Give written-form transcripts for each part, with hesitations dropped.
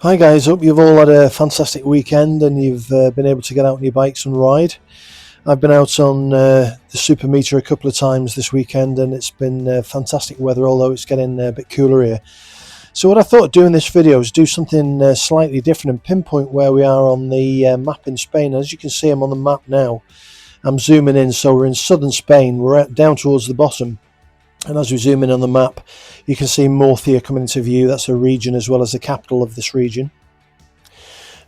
Hi guys, hope you've all had a fantastic weekend and you've been able to get out on your bikes and ride. I've been out on the super meteor a couple of times this weekend and it's been fantastic weather, although it's getting a bit cooler here. So what I thought of doing this video is do something slightly different and pinpoint where we are on the map in Spain. As you can see, I'm on the map now. I'm zooming in, so we're in southern Spain. We're down towards the bottom. And as we zoom in on the map, you can see Murcia coming into view. That's a region as well as the capital of this region.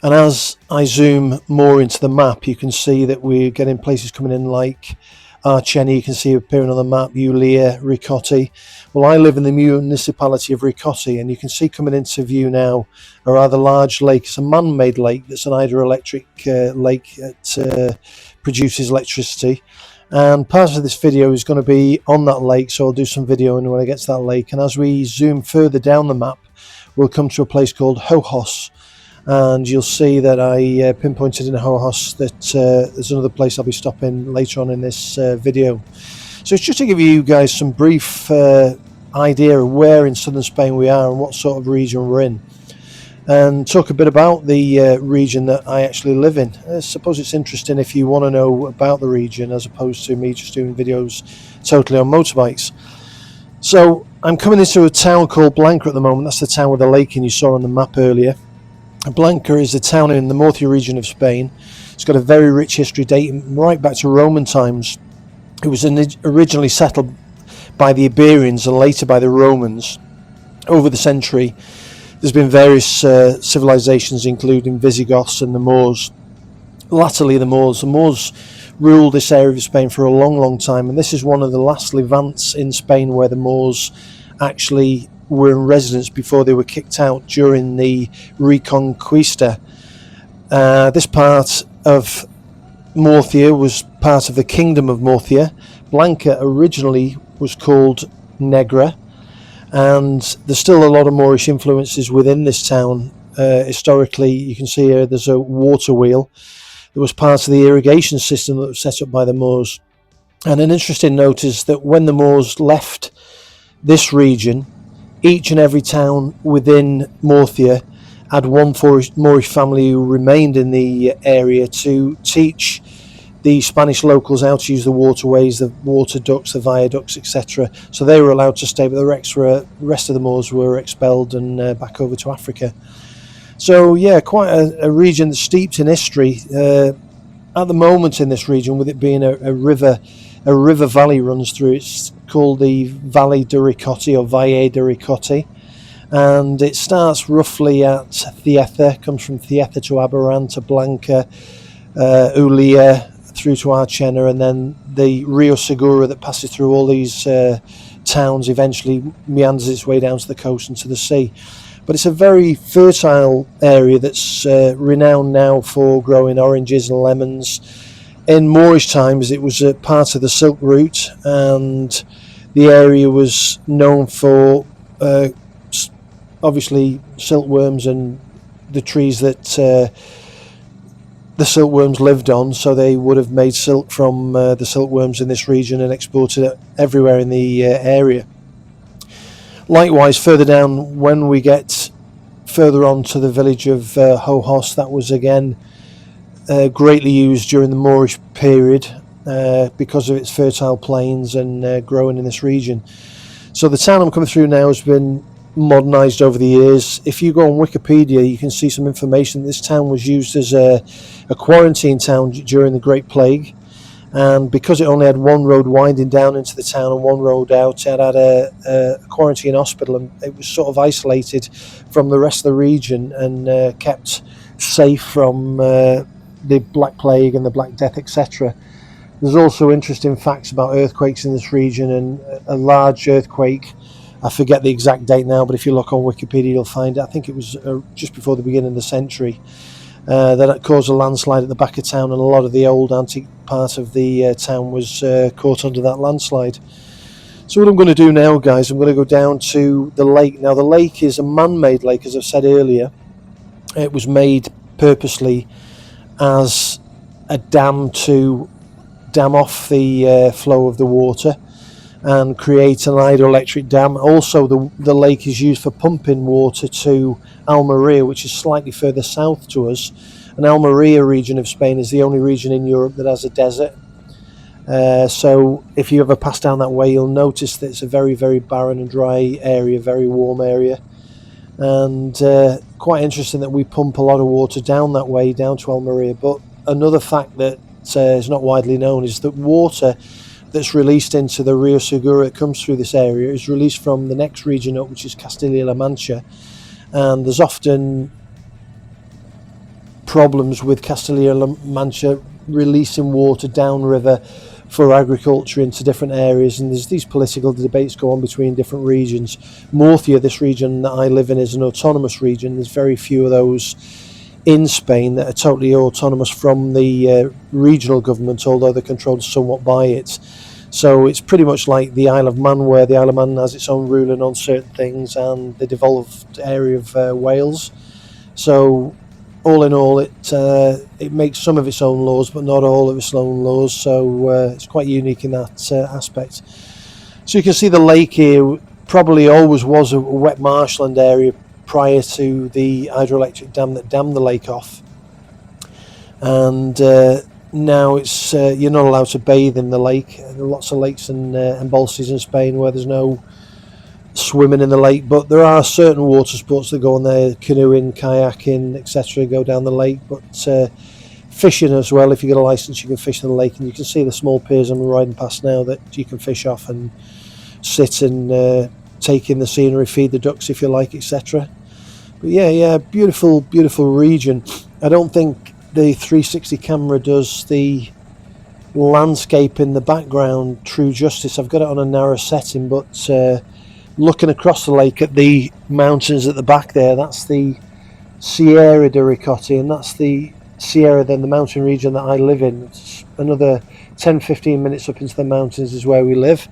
And as I zoom more into the map, you can see that we're getting places coming in like Archeni, you can see appearing on the map, Ulia, Ricotti. Well, I live in the municipality of Ricotti, and you can see coming into view now a rather large lake. It's a man-made lake that's an hydroelectric lake that produces electricity. And part of this video is going to be on that lake, so I'll do some videoing when I get to that lake. And as we zoom further down the map, we'll come to a place called Hojos, and you'll see that I pinpointed in Hojos that there's another place I'll be stopping later on in this video. So it's just to give you guys some brief idea of where in southern Spain we are and what sort of region we're in, and talk a bit about the region that I actually live in. I suppose it's interesting if you want to know about the region as opposed to me just doing videos totally on motorbikes. So I'm coming into a town called Blanca at the moment. That's the town with the lake and you saw on the map earlier. Blanca is a town in the Murcia region of Spain. It's got a very rich history dating right back to Roman times. It was originally settled by the Iberians and later by the Romans. Over the century, there's been various civilizations, including Visigoths and the Moors. Latterly, the Moors ruled this area of Spain for a long time, and this is one of the last Levants in Spain where the Moors actually were in residence before they were kicked out during the Reconquista. This part of Murcia was part of the Kingdom of Murcia. Blanca originally was called Negra, and there's still a lot of Moorish influences within this town. Historically, you can see here there's a water wheel that was part of the irrigation system that was set up by the Moors. And an interesting note is that when the Moors left this region, each and every town within Murcia had one Moorish family who remained in the area to teach the Spanish locals how to use the waterways, the water ducts, the viaducts, etc. So they were allowed to stay, but the rest of the Moors were expelled and back over to Africa. So yeah, quite a region that's steeped in history. At the moment in this region, with it being a river valley runs through, it's called the Valle de Ricotti or Valle de Ricotti, and it starts roughly at Thieta, comes from Thieta to Abaran to Blanca, Ulia through to Archena, and then the Rio Segura that passes through all these towns eventually meanders its way down to the coast and to the sea. But it's a very fertile area that's renowned now for growing oranges and lemons. In Moorish times, it was a part of the Silk Route, and the area was known for obviously silkworms and the trees that the silkworms lived on. So they would have made silk from the silkworms in this region and exported it everywhere in the area. Likewise, further down, when we get further on to the village of Hojos, that was again greatly used during the Moorish period because of its fertile plains and growing in this region. So the town I'm coming through now has been modernised over the years. If you go on Wikipedia, you can see some information. This town was used as a quarantine town during the Great Plague, and because it only had one road winding down into the town and one road out, it had a quarantine hospital, and it was sort of isolated from the rest of the region and kept safe from the Black Plague and the Black Death, etc. There's also interesting facts about earthquakes in this region, and a large earthquake, I forget the exact date now, but if you look on Wikipedia you'll find it. I think it was just before the beginning of the century that caused a landslide at the back of town, and a lot of the old antique part of the town was caught under that landslide. So what I'm going to do now, guys, I'm going to go down to the lake. Now the lake is a man-made lake, as I've said earlier. It was made purposely as a dam to dam off the flow of the water, and create an hydroelectric dam. Also, the lake is used for pumping water to Almeria, which is slightly further south to us. And Almeria region of Spain is the only region in Europe that has a desert. So if you ever pass down that way, you'll notice that it's a very, very barren and dry area, very warm area. And quite interesting that we pump a lot of water down that way, down to Almeria. But another fact that is not widely known is that water that's released into the Rio Segura, it comes through this area, is released from the next region up, which is Castilla-La Mancha. And there's often problems with Castilla-La Mancha releasing water downriver for agriculture into different areas, and there's these political debates go on between different regions. Murcia, this region that I live in, is an autonomous region. There's very few of those in Spain that are totally autonomous from the regional government, although they're controlled somewhat by it. So it's pretty much like the Isle of Man, where the Isle of Man has its own ruling on certain things, and the devolved area of Wales. So all in all, it makes some of its own laws, but not all of its own laws. So it's quite unique in that aspect. So you can see the lake here probably always was a wet marshland area prior to the hydroelectric dam that dammed the lake off. And now it's you're not allowed to bathe in the lake. There are lots of lakes and embalses in Spain where there's no swimming in the lake, but there are certain water sports that go on there, canoeing, kayaking, etc., go down the lake. But fishing as well, if you get a license, you can fish in the lake, and you can see the small piers I'm riding past now that you can fish off and sit and take in the scenery, feed the ducks if you like, etc. But yeah, beautiful region. I don't think the 360 camera does the landscape in the background true justice. I've got it on a narrow setting, but looking across the lake at the mountains at the back there, that's the Sierra de Ricotti, and that's the Sierra, then the mountain region that I live in. It's another 10-15 minutes up into the mountains is where we live,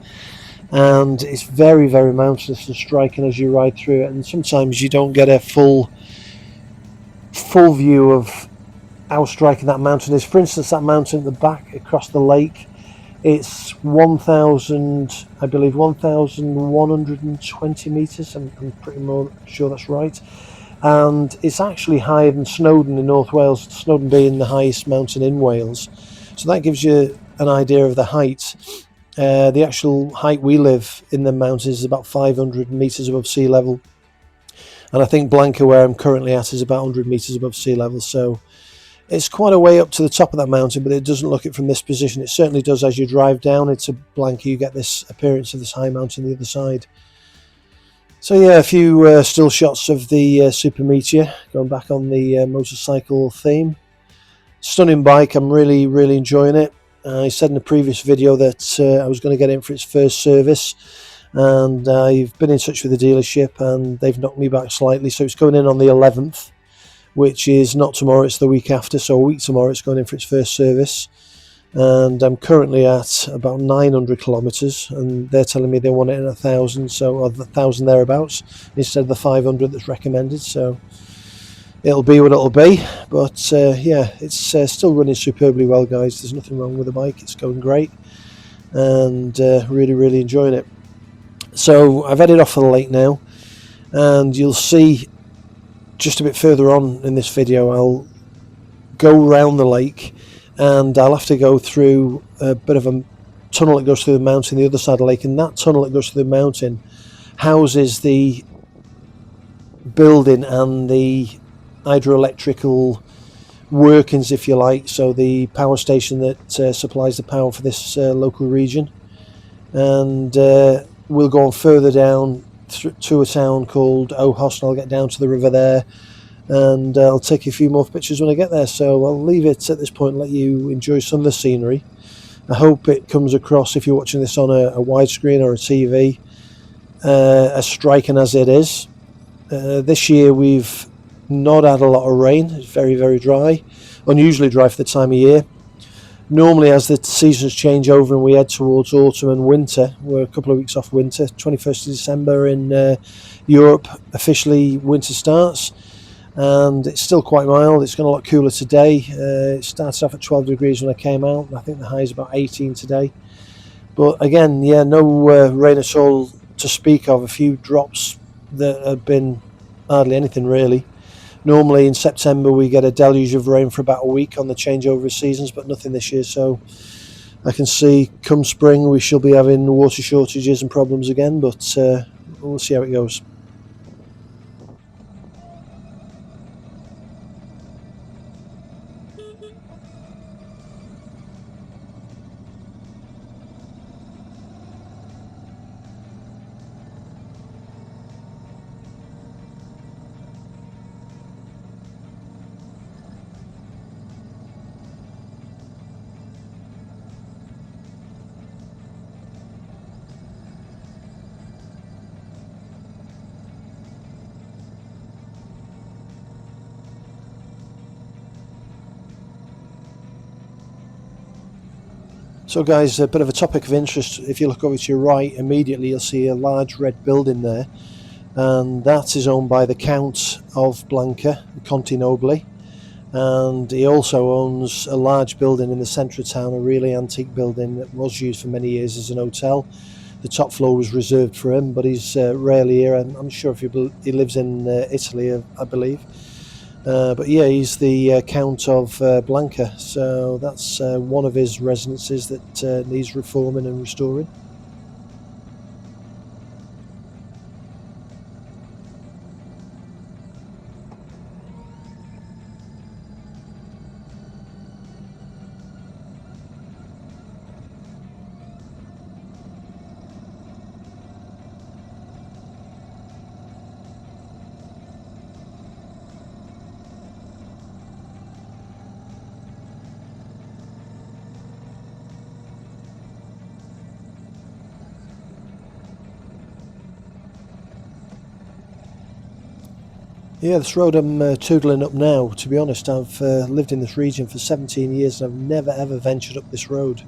and it's very, very mountainous and striking as you ride through it, and sometimes you don't get a full view of how striking that mountain is. For instance, that mountain at the back across the lake, it's 1,120 meters. I'm pretty sure that's right. And it's actually higher than Snowdon in North Wales, Snowdon being the highest mountain in Wales. So that gives you an idea of the height. The actual height we live in the mountains is about 500 meters above sea level. And I think Blanca, where I'm currently at, is about 100 meters above sea level. So it's quite a way up to the top of that mountain, but it doesn't look it from this position. It certainly does as you drive down into Blanca. You get this appearance of this high mountain on the other side. So yeah, a few still shots of the Super Meteor, going back on the motorcycle theme. Stunning bike, I'm really enjoying it. I said in the previous video that I was going to get in for its first service, and I've been in touch with the dealership and they've knocked me back slightly, so it's going in on the 11th, which is not tomorrow, it's the week after. So a week tomorrow it's going in for its first service, and I'm currently at about 900 kilometers, and they're telling me they want it in 1,000, so or 1,000 thereabouts instead of the 500 that's recommended. So it'll be what it'll be, but yeah, it's still running superbly well, guys. There's nothing wrong with the bike, it's going great, and really enjoying it. So I've headed off for the lake now, and you'll see just a bit further on in this video I'll go round the lake, and I'll have to go through a bit of a tunnel that goes through the mountain the other side of the lake, and that tunnel that goes through the mountain houses the building and the hydroelectrical workings, if you like, so the power station that supplies the power for this local region. And we'll go on further down to a town called Ojos, and I'll get down to the river there, and I'll take a few more pictures when I get there. So I'll leave it at this point and let you enjoy some of the scenery. I hope it comes across, if you're watching this on a widescreen or a TV, as striking as it is. This year we've not had a lot of rain. It's very dry, unusually dry for the time of year. Normally, as the seasons change over and we head towards autumn and winter, we're a couple of weeks off winter. 21st of December in Europe, officially winter starts, and it's still quite mild. It's going a lot cooler today. It started off at 12 degrees when I came out, and I think the high is about 18 today. But again, yeah, no rain at all to speak of. A few drops that have been hardly anything really. Normally in September we get a deluge of rain for about a week on the changeover of seasons, but nothing this year. So I can see come spring we shall be having water shortages and problems again, but we'll see how it goes. So, guys, a bit of a topic of interest. If you look over to your right, immediately you'll see a large red building there, and that is owned by the Count of Blanca, Conti Nobili. And he also owns a large building in the centre of town, a really antique building that was used for many years as an hotel. The top floor was reserved for him, but he's rarely here. I'm sure if he lives in Italy, I believe. But yeah, he's the Count of Blanca, so that's one of his residences that needs reforming and restoring. Yeah, this road I'm tootling up now, to be honest, I've lived in this region for 17 years and I've never ever ventured up this road.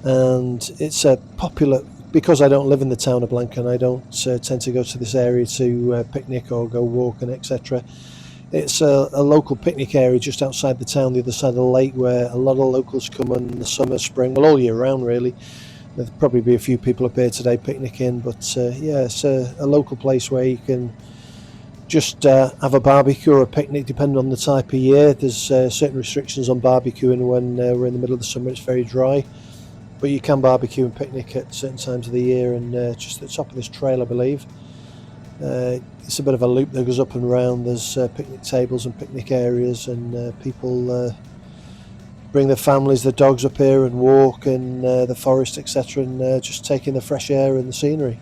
And it's a popular, because I don't live in the town of Blanca and I don't tend to go to this area to picnic or go walking, etc. It's a local picnic area just outside the town, the other side of the lake, where a lot of locals come in the summer, spring, well, all year round, really. There'll probably be a few people up here today picnicking, but yeah, it's a local place where you can just have a barbecue or a picnic, depending on the type of year. There's certain restrictions on barbecuing when we're in the middle of the summer, it's very dry. But you can barbecue and picnic at certain times of the year, and just at the top of this trail, I believe. It's a bit of a loop that goes up and round. There's picnic tables and picnic areas, and people bring their families, their dogs up here and walk in the forest, etc., and just take in the fresh air and the scenery.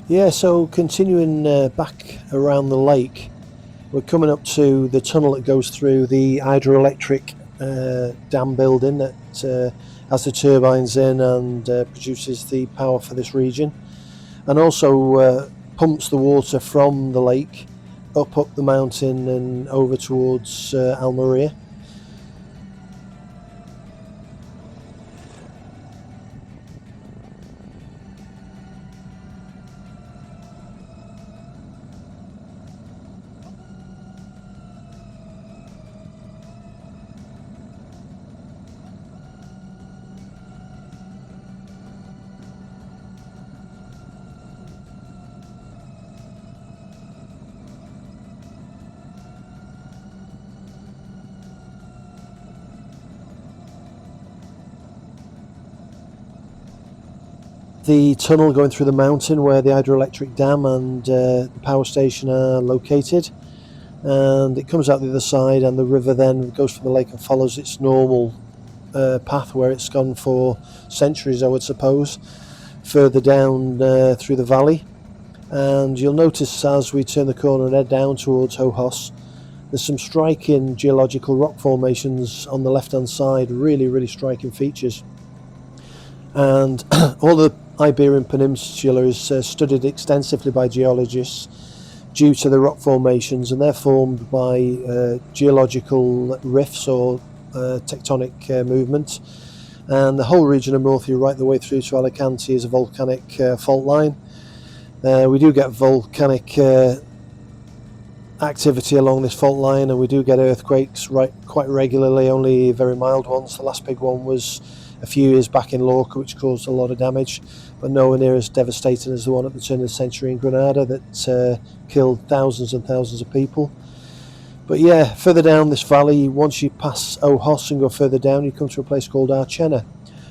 Yeah, so continuing back around the lake, we're coming up to the tunnel that goes through the hydroelectric dam building that has the turbines in and produces the power for this region, and also pumps the water from the lake up the mountain and over towards Almeria. The tunnel going through the mountain where the hydroelectric dam and the power station are located, and it comes out the other side, and the river then goes from the lake and follows its normal path where it's gone for centuries, I would suppose, further down through the valley. And you'll notice as we turn the corner and head down towards Hohos, there's some striking geological rock formations on the left hand side, really striking features. And all the Iberian Peninsula is studied extensively by geologists due to the rock formations, and they're formed by geological rifts or tectonic movement. And the whole region of Murcia, right the way through to Alicante, is a volcanic fault line. We do get volcanic activity along this fault line, and we do get earthquakes quite regularly, only very mild ones. The last big one was a few years back in Lorca, which caused a lot of damage, but nowhere near as devastating as the one at the turn of the century in Granada that killed thousands and thousands of people. But yeah, further down this valley, once you pass Ojos and go further down, you come to a place called Archena.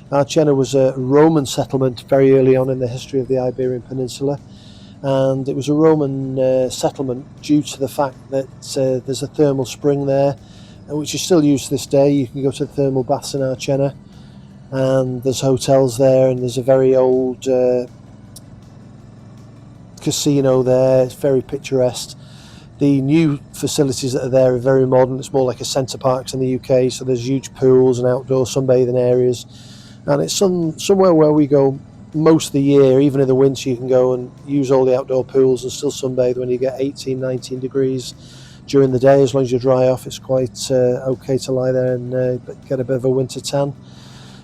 Archena was a Roman settlement very early on in the history of the Iberian Peninsula, and it was a Roman settlement due to the fact that there's a thermal spring there, which is still used to this day. You can go to the thermal baths in Archena, and there's hotels there, and there's a very old casino there. It's very picturesque. The new facilities that are there are very modern. It's more like a Centre Parks in the UK, so there's huge pools and outdoor sunbathing areas, and it's somewhere where we go most of the year. Even in the winter you can go and use all the outdoor pools and still sunbathe when you get 18, 19 degrees during the day. As long as you dry off, it's quite okay to lie there and get a bit of a winter tan.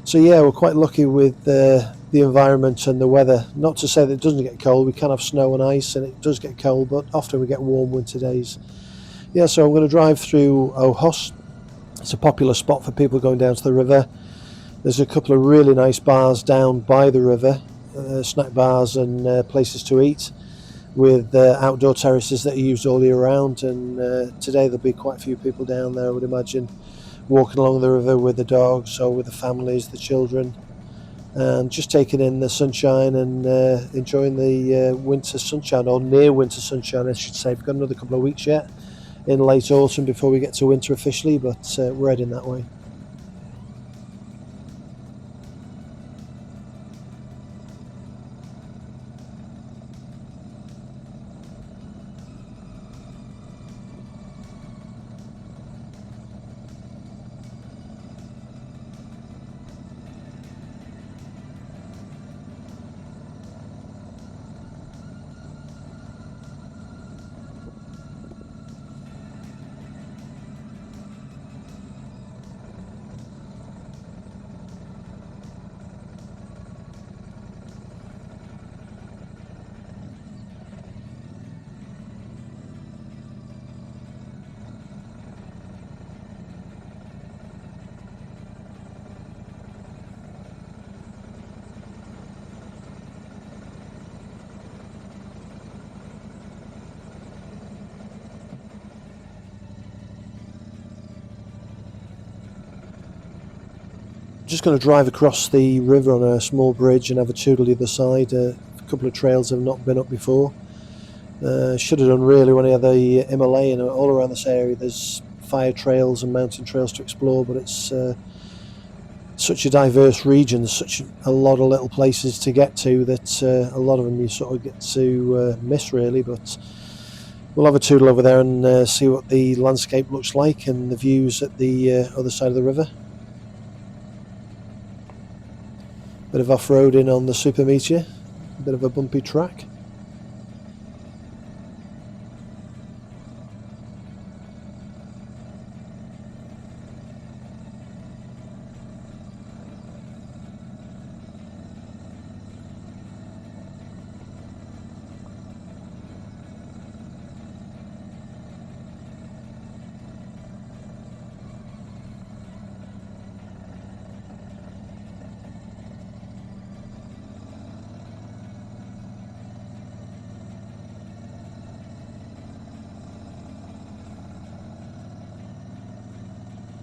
So yeah, we're quite lucky with the environment and the weather. Not to say that it doesn't get cold. We can have snow and ice, and it does get cold, but often we get warm winter days. Yeah, so I'm going to drive through Ojos. It's a popular spot for people going down to the river. There's a couple of really nice bars down by the river, snack bars and places to eat, with outdoor terraces that are used all year round. And today there'll be quite a few people down there, I would imagine, walking along the river with the dogs or with the families, the children, and just taking in the sunshine and enjoying the winter sunshine, or near winter sunshine I should say. We've got another couple of weeks yet in late autumn before we get to winter officially, but we're heading that way. Just going to drive across the river on a small bridge and have a toodle the other side. A couple of trails I've not been up before. Should have done really when I had the Himalayan. All around this area there's fire trails and mountain trails to explore, but it's such a diverse region. There's such a lot of little places to get to that a lot of them you sort of get to miss really, but we'll have a tootle over there and see what the landscape looks like and the views at the other side of the river. Bit of off-roading on the Super Meteor, a bit of a bumpy track.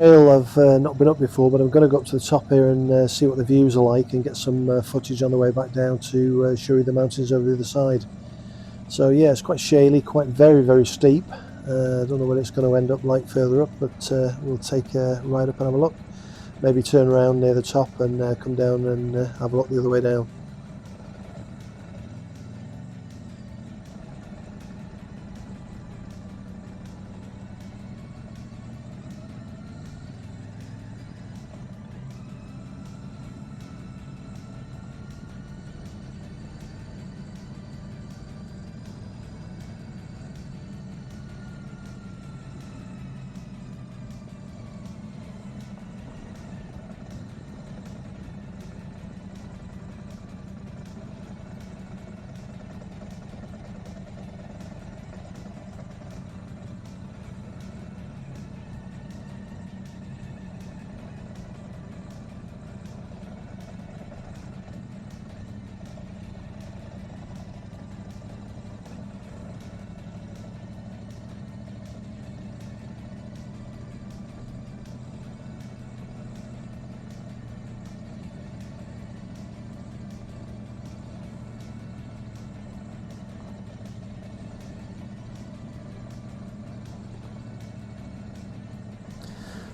I've not been up before, but I'm going to go up to the top here and see what the views are like and get some footage on the way back down to show you the mountains over the other side. So yeah, it's quite shaly, quite very steep. I don't know what it's going to end up like further up, but we'll take a ride up and have a look. Maybe turn around near the top and come down and have a look the other way down.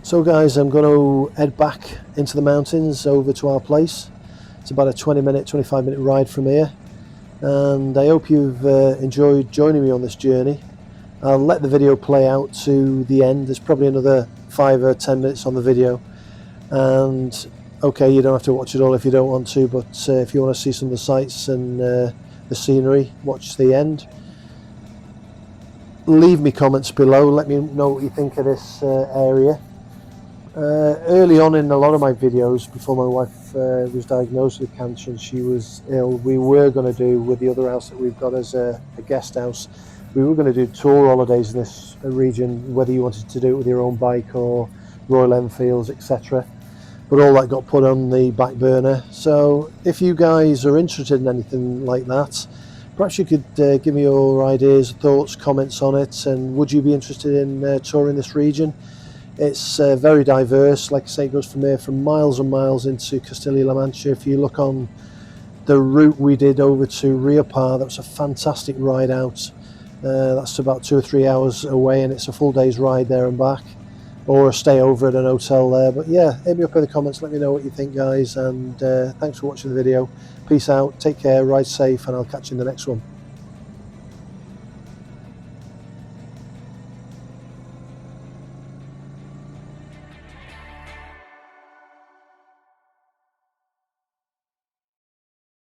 So guys, I'm going to head back into the mountains over to our place. It's about a 25 minute ride from here, and I hope you've enjoyed joining me on this journey. I'll let the video play out to the end. There's probably another 5 or 10 minutes on the video, and okay, you don't have to watch it all if you don't want to, but if you want to see some of the sights and the scenery, watch the end. Leave me comments below, let me know what you think of this area. Early on in a lot of my videos, before my wife was diagnosed with cancer and she was ill, we were going to do, with the other house that we've got as a guest house, we were going to do tour holidays in this region, whether you wanted to do it with your own bike or Royal Enfields, etc. But all that got put on the back burner. So if you guys are interested in anything like that, perhaps you could give me your ideas, thoughts, comments on it, and would you be interested in touring this region? It's very diverse. Like I say, it goes from there from miles and miles into Castilla-La Mancha. If you look on the route we did over to Riopar, that was a fantastic ride out. That's about 2 or 3 hours away, and it's a full day's ride there and back, or a stay over at an hotel there. But yeah, hit me up in the comments, let me know what you think, guys, and thanks for watching the video. Peace out, take care, ride safe, and I'll catch you in the next one.